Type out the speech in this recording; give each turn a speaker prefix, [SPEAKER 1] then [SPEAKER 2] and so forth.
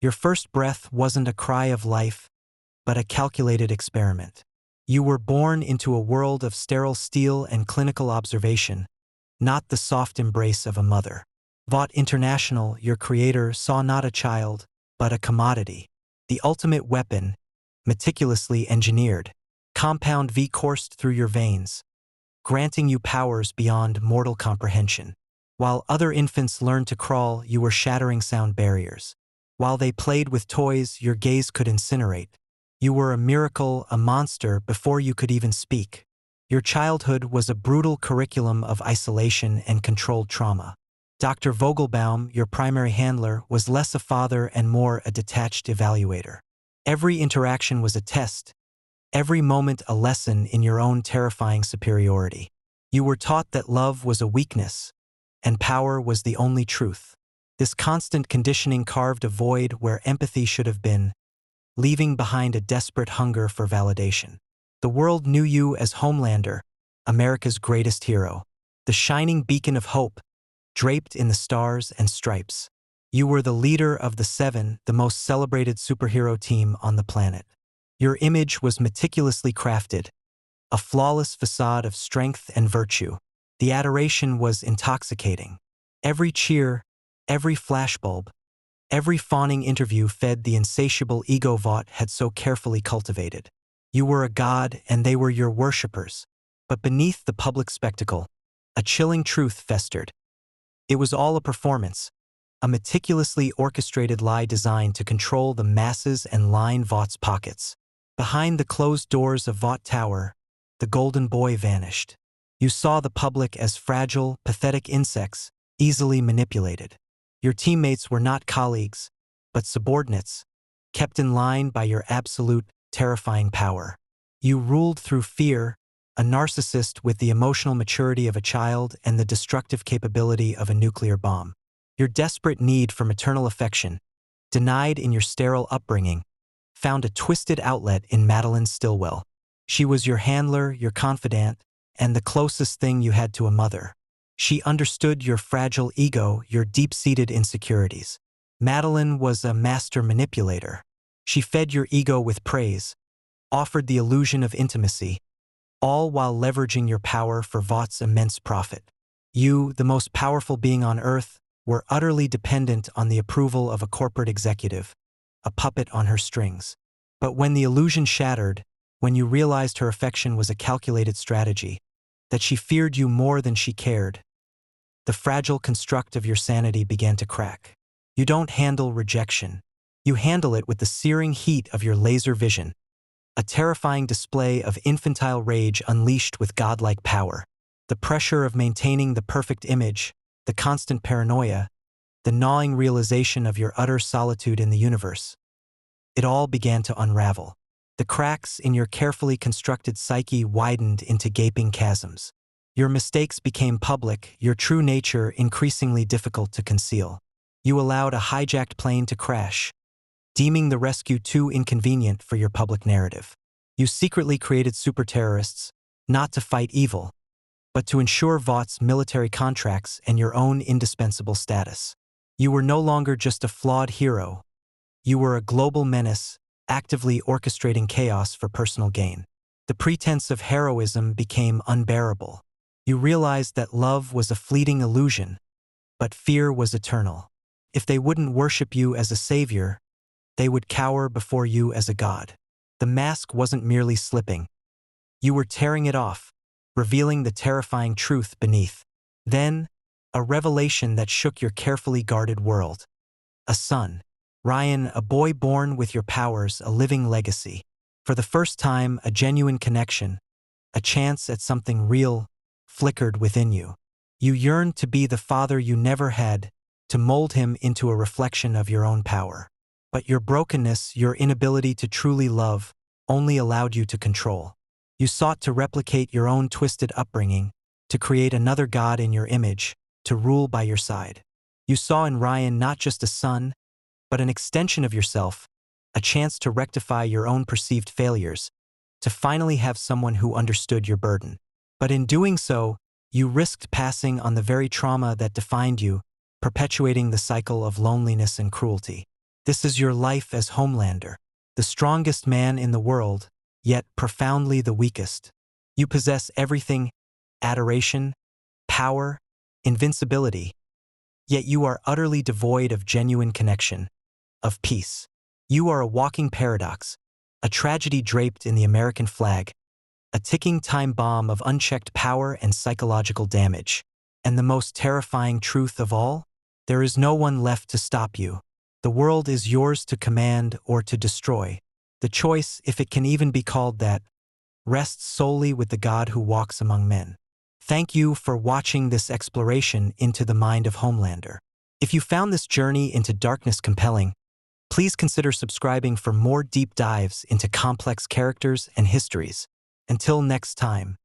[SPEAKER 1] Your first breath wasn't a cry of life, but a calculated experiment. You were born into a world of sterile steel and clinical observation, not the soft embrace of a mother. Vought International, your creator, saw not a child, but a commodity. The ultimate weapon, meticulously engineered. Compound V coursed through your veins, granting you powers beyond mortal comprehension. While other infants learned to crawl, you were shattering sound barriers. While they played with toys your gaze could incinerate, you were a miracle, a monster, before you could even speak. Your childhood was a brutal curriculum of isolation and controlled trauma. Dr. Vogelbaum, your primary handler, was less a father and more a detached evaluator. Every interaction was a test, every moment a lesson in your own terrifying superiority. You were taught that love was a weakness, and power was the only truth. This constant conditioning carved a void where empathy should have been, leaving behind a desperate hunger for validation. The world knew you as Homelander, America's greatest hero, the shining beacon of hope, draped in the stars and stripes. You were the leader of the Seven, the most celebrated superhero team on the planet. Your image was meticulously crafted, a flawless facade of strength and virtue. The adoration was intoxicating. Every cheer, every flashbulb, every fawning interview fed the insatiable ego Vought had so carefully cultivated. You were a god and they were your worshippers. But beneath the public spectacle, a chilling truth festered. It was all a performance, a meticulously orchestrated lie designed to control the masses and line Vaught's pockets. Behind the closed doors of Vought Tower, the golden boy vanished. You saw the public as fragile, pathetic insects, easily manipulated. Your teammates were not colleagues, but subordinates, kept in line by your absolute, terrifying power. You ruled through fear, a narcissist with the emotional maturity of a child and the destructive capability of a nuclear bomb. Your desperate need for maternal affection, denied in your sterile upbringing, found a twisted outlet in Madeline Stillwell. She was your handler, your confidant, and the closest thing you had to a mother. She understood your fragile ego, your deep-seated insecurities. Madeline was a master manipulator. She fed your ego with praise, offered the illusion of intimacy, all while leveraging your power for Vaught's immense profit. You, the most powerful being on Earth, were utterly dependent on the approval of a corporate executive, a puppet on her strings. But when the illusion shattered, when you realized her affection was a calculated strategy, that she feared you more than she cared, the fragile construct of your sanity began to crack. You don't handle rejection. You handle it with the searing heat of your laser vision, a terrifying display of infantile rage unleashed with godlike power. The pressure of maintaining the perfect image, the constant paranoia, the gnawing realization of your utter solitude in the universe. It all began to unravel. The cracks in your carefully constructed psyche widened into gaping chasms. Your mistakes became public, your true nature increasingly difficult to conceal. You allowed a hijacked plane to crash, deeming the rescue too inconvenient for your public narrative. You secretly created super-terrorists, not to fight evil, but to ensure Vaught's military contracts and your own indispensable status. You were no longer just a flawed hero. You were a global menace, actively orchestrating chaos for personal gain. The pretense of heroism became unbearable. You realized that love was a fleeting illusion, but fear was eternal. If they wouldn't worship you as a savior, they would cower before you as a god. The mask wasn't merely slipping. You were tearing it off, revealing the terrifying truth beneath. Then, a revelation that shook your carefully guarded world. A son. Ryan, a boy born with your powers, a living legacy. For the first time, a genuine connection, a chance at something real, flickered within you. You yearned to be the father you never had, to mold him into a reflection of your own power. But your brokenness, your inability to truly love, only allowed you to control. You sought to replicate your own twisted upbringing, to create another god in your image, to rule by your side. You saw in Ryan not just a son, but an extension of yourself, a chance to rectify your own perceived failures, to finally have someone who understood your burden. But in doing so, you risked passing on the very trauma that defined you, perpetuating the cycle of loneliness and cruelty. This is your life as Homelander, the strongest man in the world, yet profoundly the weakest. You possess everything: adoration, power, invincibility, yet you are utterly devoid of genuine connection, of peace. You are a walking paradox, a tragedy draped in the American flag, a ticking time bomb of unchecked power and psychological damage. And the most terrifying truth of all? There is no one left to stop you. The world is yours to command or to destroy. The choice, if it can even be called that, rests solely with the God who walks among men. Thank you for watching this exploration into the mind of Homelander. If you found this journey into darkness compelling, please consider subscribing for more deep dives into complex characters and histories. Until next time.